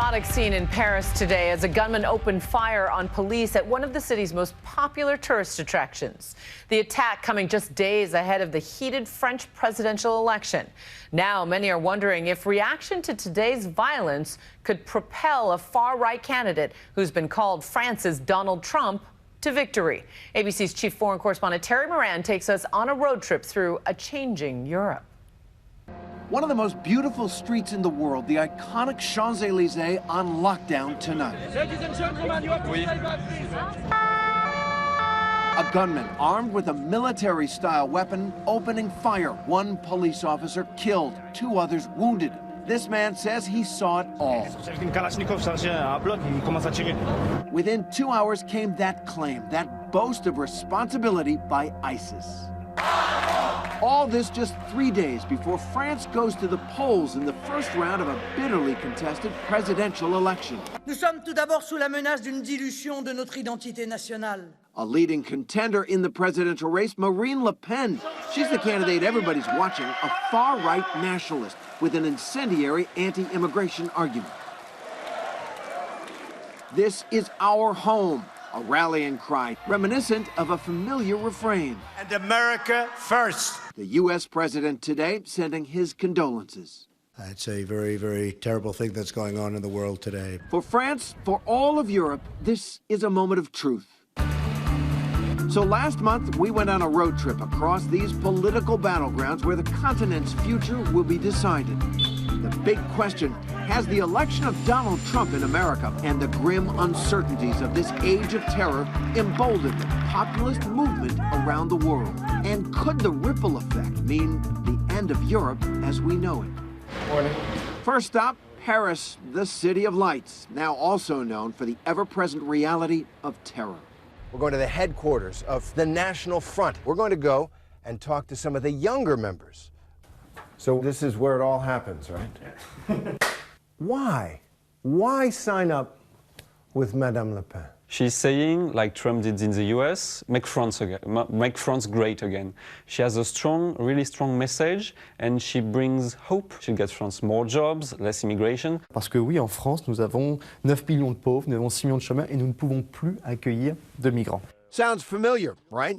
chaotic scene in Paris today as a gunman opened fire on police at one of the city's most popular tourist attractions. The attack coming just days ahead of the heated French presidential election. Now, many are wondering if reaction to today's violence could propel a far-right candidate who's been called France's Donald Trump to victory. ABC's chief foreign correspondent Terry Moran takes us on a road trip through a changing Europe. One of the most beautiful streets in the world, the iconic Champs-Élysées, on lockdown tonight. A gunman armed with a military-style weapon opening fire. One police officer killed, 2 others wounded. This man says he saw it all. Within 2 hours came that claim, that boast of responsibility by ISIS. All this just 3 days before France goes to the polls in the first round of a bitterly contested presidential election. Nous sommes tout d'abord sous la menace d'une dilution de notre identité nationale. A leading contender in the presidential race, Marine Le Pen. She's the candidate everybody's watching, a far-right nationalist with an incendiary anti-immigration argument. This is our home, a rallying cry reminiscent of a familiar refrain. And America first. The U.S. president today sending his condolences. It's a very, very terrible thing that's going on in the world today. For France, for all of Europe, this is a moment of truth. So last month, we went on a road trip across these political battlegrounds where the continent's future will be decided. The big question, has the election of Donald Trump in America and the grim uncertainties of this age of terror emboldened the populist movement around the world? And could the ripple effect mean the end of Europe as we know it? Morning. First stop, Paris, the city of lights, now also known for the ever-present reality of terror. We're going to the headquarters of the National Front. We're going to go and talk to some of the younger members. So this is where it all happens, right? Why? Why sign up with Madame Le Pen? She's saying, like Trump did in the US, make France great again. She has a strong, really strong message, and she brings hope. She'll get France more jobs, less immigration. Parce que oui, en France, nous avons 9 millions de pauvres, nous avons 6 millions de chômeurs, et nous ne pouvons plus accueillir de migrants. Sounds familiar, right?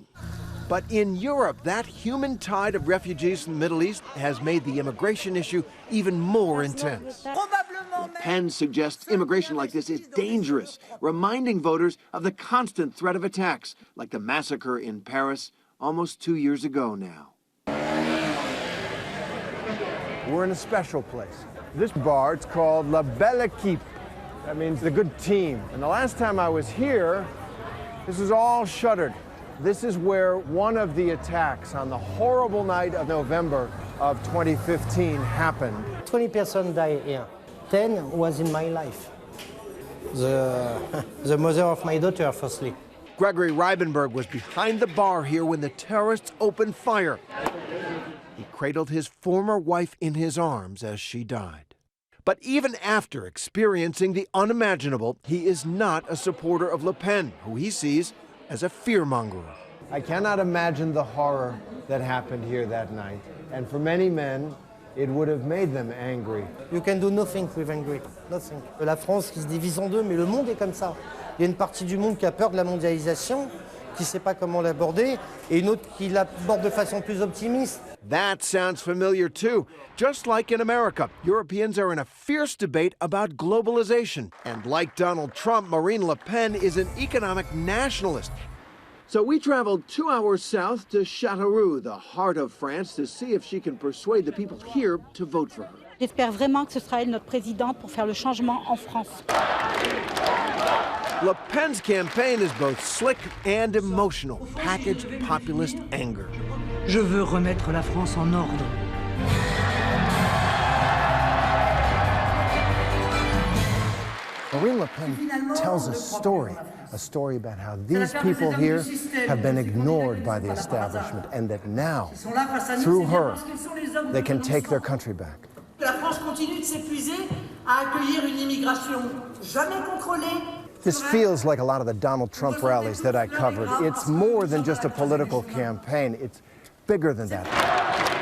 But in Europe, that human tide of refugees from the Middle East has made the immigration issue even more intense. Le Pen suggests immigration like this is dangerous, reminding voters of the constant threat of attacks, like the massacre in Paris almost 2 years ago now. We're in a special place. This bar, it's called La Belle Équipe. That means the good team. And the last time I was here, this was all shuttered. This is where one of the attacks on the horrible night of November of 2015 happened. 20 persons died here. 10 was in my life. The mother of my daughter, firstly. Gregory Reibenberg was behind the bar here when the terrorists opened fire. He cradled his former wife in his arms as she died. But even after experiencing the unimaginable, he is not a supporter of Le Pen, who he sees as a fearmonger. I cannot imagine the horror that happened here that night. And for many men, it would have made them angry. You can do nothing with angry, nothing. La France qui se divise en deux, mais le monde est comme ça. Il y a une partie du monde qui a peur de la mondialisation, qui ne sait pas comment l'aborder, et une autre qui l'aborde de façon plus optimiste. That sounds familiar too. Just like in America, Europeans are in a fierce debate about globalization. And like Donald Trump, Marine Le Pen is an economic nationalist. So we traveled 2 hours south to Châteauroux, the heart of France, to see if she can persuade the people here to vote for her. J'espère vraiment que ce sera elle notre présidente pour faire le changement en France. Le Pen's campaign is both slick and emotional, packaged populist anger. Je veux remettre la France en ordre. Marine Le Pen tells a story about how these people here have been ignored by the establishment and that now, through her, they can take their country back. La France continue de s'épuiser à accueillir une immigration jamais contrôlée. This feels like a lot of the Donald Trump rallies that I covered. It's more than just a political campaign. It's bigger than that.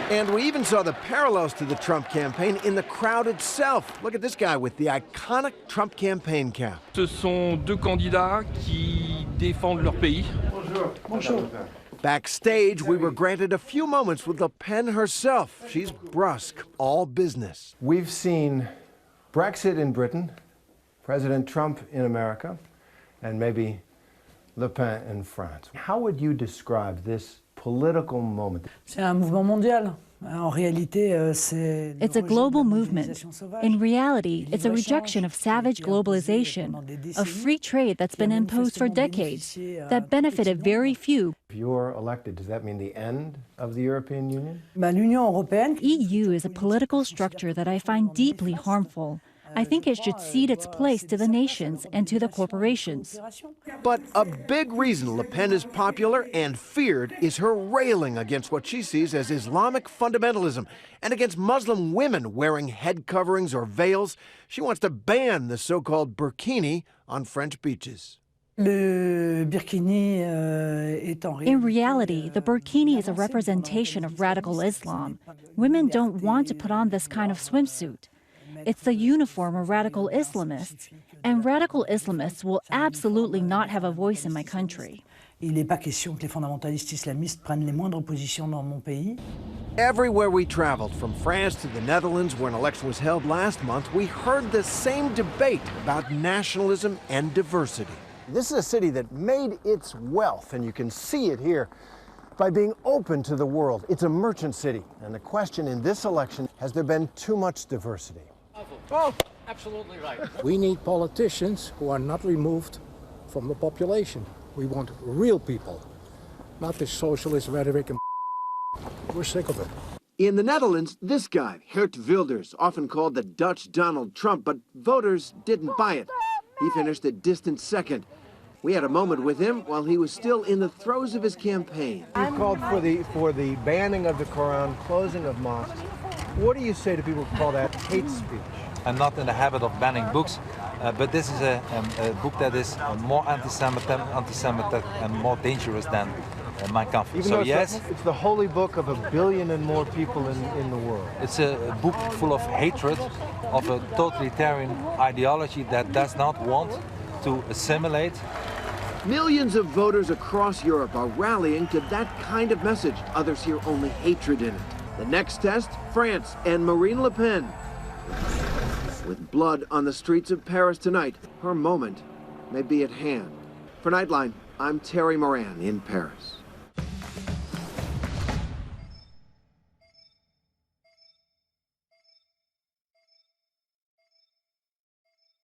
And we even saw the parallels to the Trump campaign in the crowd itself. Look at this guy with the iconic Trump campaign cap. Ce sont deux candidats qui défendent leur pays. Bonjour. Backstage, we were granted a few moments with Le Pen herself. She's brusque, all business. We've seen Brexit in Britain, President Trump in America, and maybe Le Pen in France. How would you describe this political moment? C'est un mouvement mondial. En réalité, It's a global movement. In reality, it's a rejection of savage globalization, of free trade that's been imposed for decades, that benefited very few. If you're elected, does that mean the end of the European Union? L'Union européenne. EU is a political structure that I find deeply harmful. I think it should cede its place to the nations and to the corporations. But a big reason Le Pen is popular and feared is her railing against what she sees as Islamic fundamentalism and against Muslim women wearing head coverings or veils. She wants to ban the so-called burkini on French beaches. In reality, the burkini is a representation of radical Islam. Women don't want to put on this kind of swimsuit. It's the uniform of radical Islamists, and radical Islamists will absolutely not have a voice in my country. Everywhere we traveled, from France to the Netherlands, where an election was held last month, we heard the same debate about nationalism and diversity. This is a city that made its wealth, and you can see it here, by being open to the world. It's a merchant city, and the question in this election, has there been too much diversity? Oh, absolutely right. We need politicians who are not removed from the population. We want real people, not this socialist rhetoric and we're sick of it. In the Netherlands, this guy, Geert Wilders, often called the Dutch Donald Trump, but voters didn't buy it. He finished a distant second. We had a moment with him while he was still in the throes of his campaign. You called for the banning of the Quran, closing of mosques. What do you say to people who call that hate speech? I'm not in the habit of banning books, but this is a book that is more anti-Semitic and more dangerous than Mein Kampf. Even though it's the holy book of 1 billion and more people in the world. It's a book full of hatred of a totalitarian ideology that does not want to assimilate. Millions of voters across Europe are rallying to that kind of message. Others hear only hatred in it. The next test, France and Marine Le Pen. With blood on the streets of Paris tonight, her moment may be at hand. For Nightline, I'm Terry Moran in Paris.